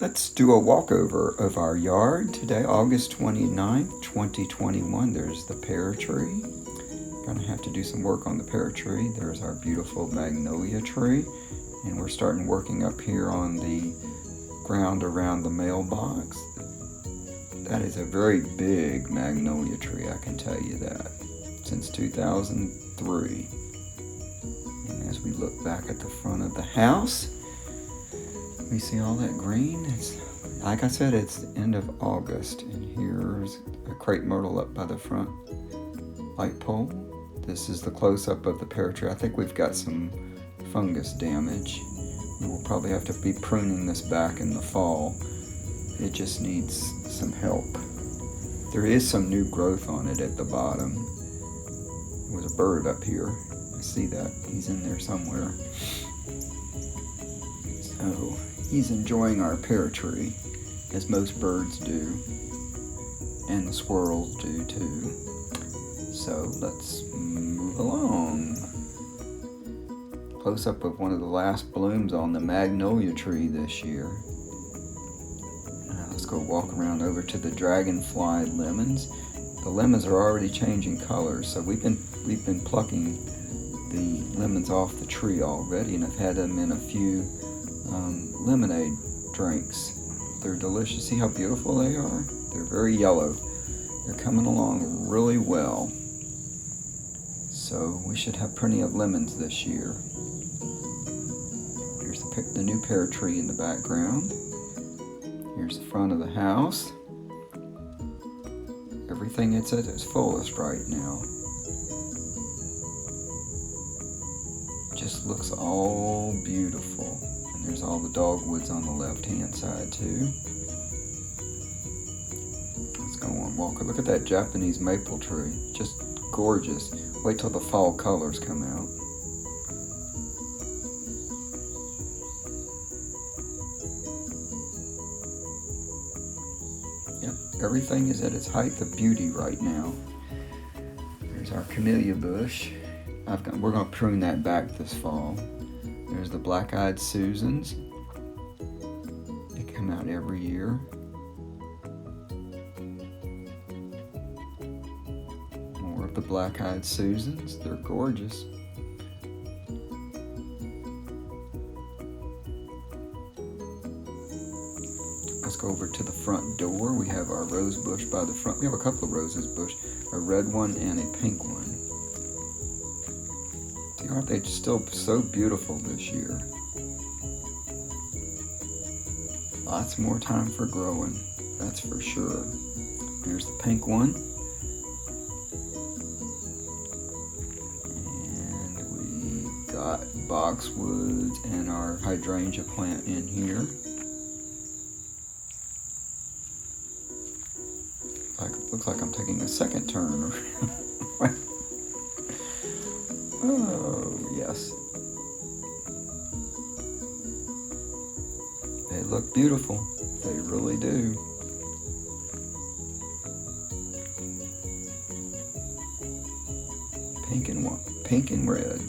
Let's do a walkover of our yard today, August 29th, 2021. There's the pear tree. Gonna have to do some work on the pear tree. There's our beautiful magnolia tree. And we're starting working up here on the ground around the mailbox. That is a very big magnolia tree, I can tell you that, since 2003. And as we look back at the front of the house, we see all that green. It's, like I said, it's the end of August, and here's a crepe myrtle up by the front light pole. This is the close-up of the pear tree. I think we've got some fungus damage. We will probably have to be pruning this back in the fall. It just needs some help. There is some new growth on it at the bottom. There was a bird up here. I see that. He's in there somewhere. So he's enjoying our pear tree, as most birds do, and the squirrels do too. So let's move along. Close up of one of the last blooms on the magnolia tree this year. Let's go walk around over to the dragonfly lemons. The lemons are already changing colors, so we've been plucking the lemons off the tree already, and I've had them in a few lemonade drinks. They're delicious. See how beautiful they are? They're very yellow. They're coming along really well. So we should have plenty of lemons this year. Here's the new pear tree in the background. Here's the front of the house. Everything it's at its fullest right now. Just looks all beautiful. And there's all the dogwoods on the left-hand side too. Let's go on, Walker. Look at that Japanese maple tree. Just gorgeous. Wait till the fall colors come out. Yep, everything is at its height of beauty right now. There's our camellia bush. We're going to prune that back this fall. There's the black-eyed Susans. They come out every year. More of the black-eyed Susans. They're gorgeous. Let's go over to the front door. We have our rose bush by the front. We have a couple of roses bush, a red one and a pink one. See, aren't they still so beautiful this year? Lots more time for growing, that's for sure. Here's the pink one. And we got boxwoods and our hydrangea plant in here. Looks like I'm taking a second turn around. Oh, yes. They look beautiful. They really do. Pink and red.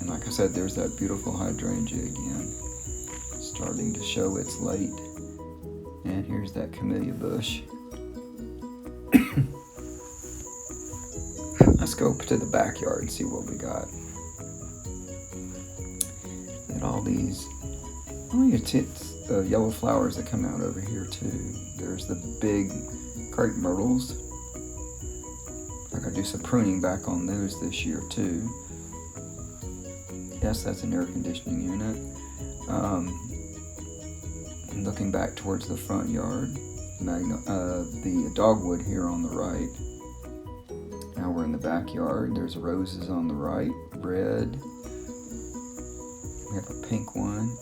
And like I said, there's that beautiful hydrangea again, starting to show its light. And here's that camellia bush. Let's go to the backyard and see what we got. And all these, yellow flowers that come out over here too. There's the big crepe myrtles. I gotta do some pruning back on those this year too. Yes, that's an air conditioning unit. And looking back towards the front yard, the dogwood here on the right. Now we're in the backyard. There's roses on the right, red. We have a pink one.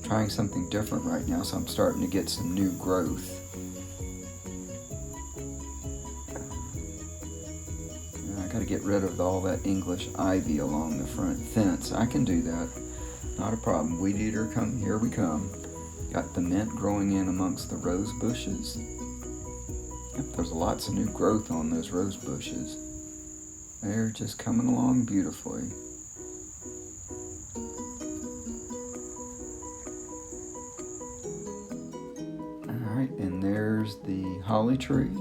Trying something different right now, so I'm starting to get some new growth. I gotta get rid of all that English ivy along the front fence. I can do that. Not a problem. Weed eater, here we come. Got the mint growing in amongst the rose bushes. Yep, there's lots of new growth on those rose bushes. They're just coming along beautifully. there's the holly tree.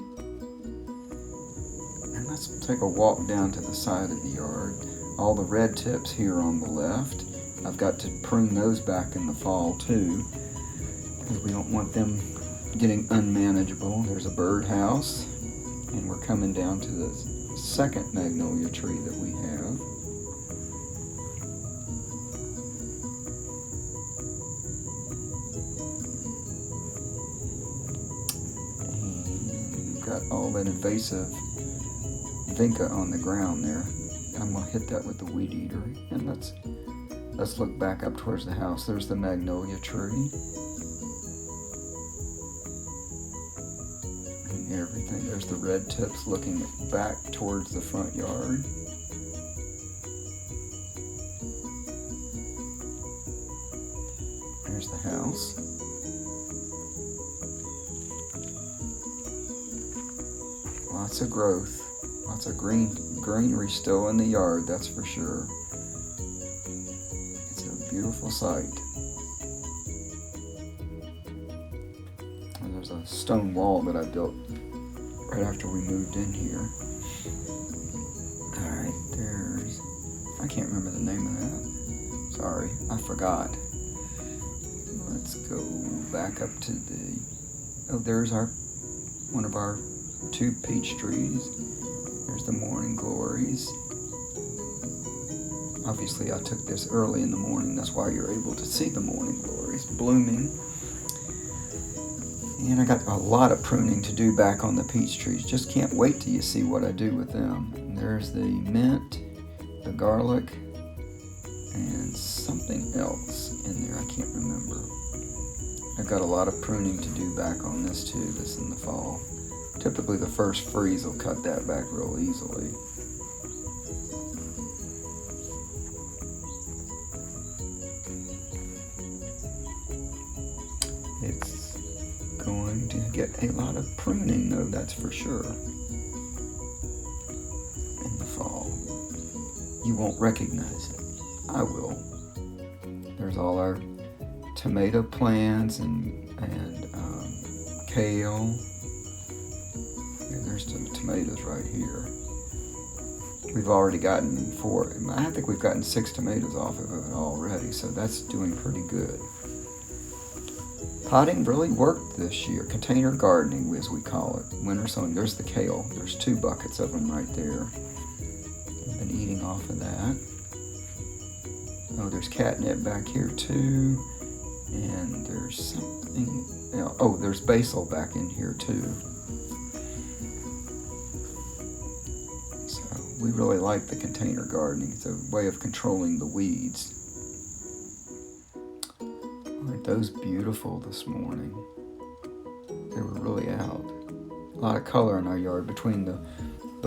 And let's take a walk down to the side of the yard. All the red tips here on the left. I've got to prune those back in the fall too, because we don't want them getting unmanageable. There's a birdhouse, and we're coming down to the second magnolia tree that we have. And we've got all that invasive vinca on the ground there. I'm gonna hit that with the weed eater. And let's look back up towards the house. There's the magnolia tree. And everything. There's the red tips looking back towards the front yard. There's the house. Lots of growth. Lots of greenery still in the yard, that's for sure. It's a beautiful sight. And there's a stone wall that I built right after we moved in here. Alright, I can't remember the name of that. Sorry, I forgot. Let's go back up to there's one of our 2 peach trees. There's the morning glories. Obviously I took this early in the morning, that's why you're able to see the morning glories blooming. And I got a lot of pruning to do back on the peach trees. Just can't wait till you see what I do with them. And there's the mint, the garlic, and something else in there, I can't remember. I've got a lot of pruning to do back on this too, this in the fall. Typically the first freeze will cut that back real easily. It's going to get a lot of pruning though, that's for sure. In the fall. You won't recognize it. I will. There's all our tomato plants and kale. There's some tomatoes right here. We've already gotten I think we've gotten 6 tomatoes off of it already, so that's doing pretty good. Potting really worked this year. Container gardening, as we call it. Winter sowing. There's the kale. There's 2 buckets of them right there. I've been eating off of that. Oh, there's catnip back here too. And there's something else. Oh, there's basil back in here too. We really like the container gardening. It's a way of controlling the weeds. Aren't those beautiful this morning? They were really out. A lot of color in our yard between the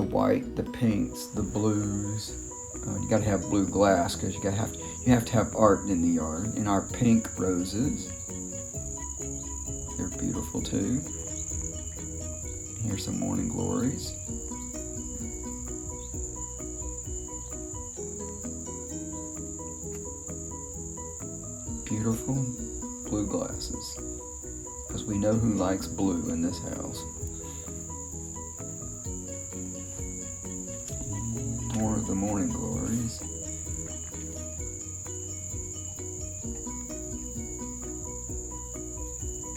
white, the pinks, the blues. You got to have blue glass because you have to have art in the yard. And our pink roses, they're beautiful too. Here's some morning glories. Beautiful blue glasses, because we know who likes blue in this house. And more of the morning glories.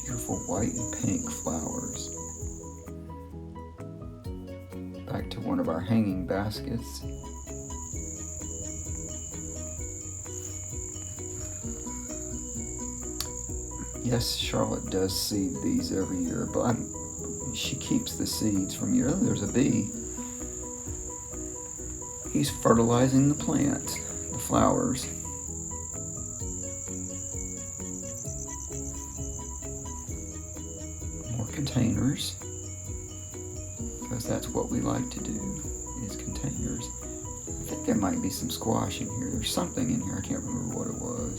Beautiful white and pink flowers. Back to one of our hanging baskets. Yes, Charlotte does seed these every year, but she keeps the seeds from year. Oh, there's a bee. He's fertilizing the plants, the flowers. More containers, because that's what we like to do, is containers. I think there might be some squash in here. There's something in here, I can't remember what it was.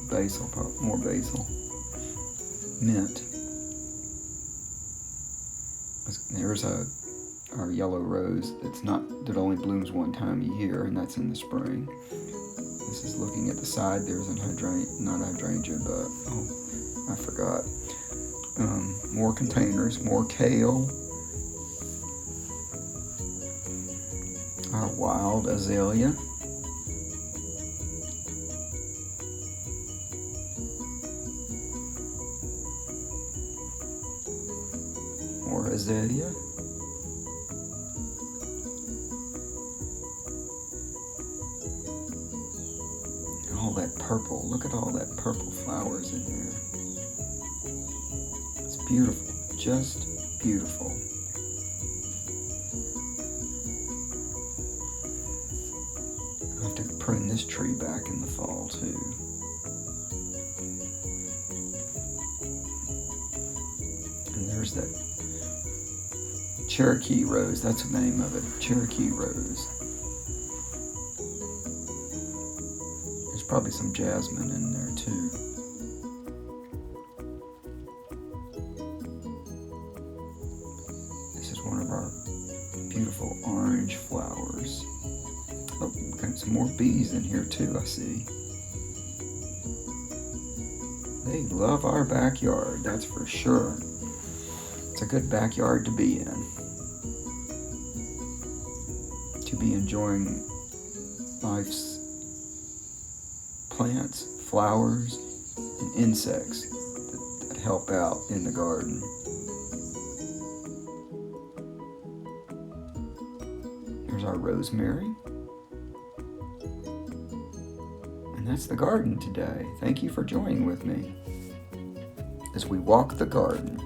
Basil, more basil. Mint. There's our yellow rose that only blooms one time a year, and that's in the spring. This is looking at the side. There's not hydrangea, but I forgot. More containers, more kale. Our wild azalea. More azalea. All that purple. Look at all that purple flowers in there. It's beautiful. Just beautiful. I have to prune this tree back in the fall too. And there's that Cherokee rose. That's the name of it. Cherokee rose. There's probably some jasmine in there too. This is one of our beautiful orange flowers. Oh, got some more bees in here too, I see. They love our backyard, that's for sure. It's a good backyard to be in. To be enjoying life's plants, flowers, and insects that help out in the garden. Here's our rosemary. And that's the garden today. Thank you for joining with me as we walk the garden.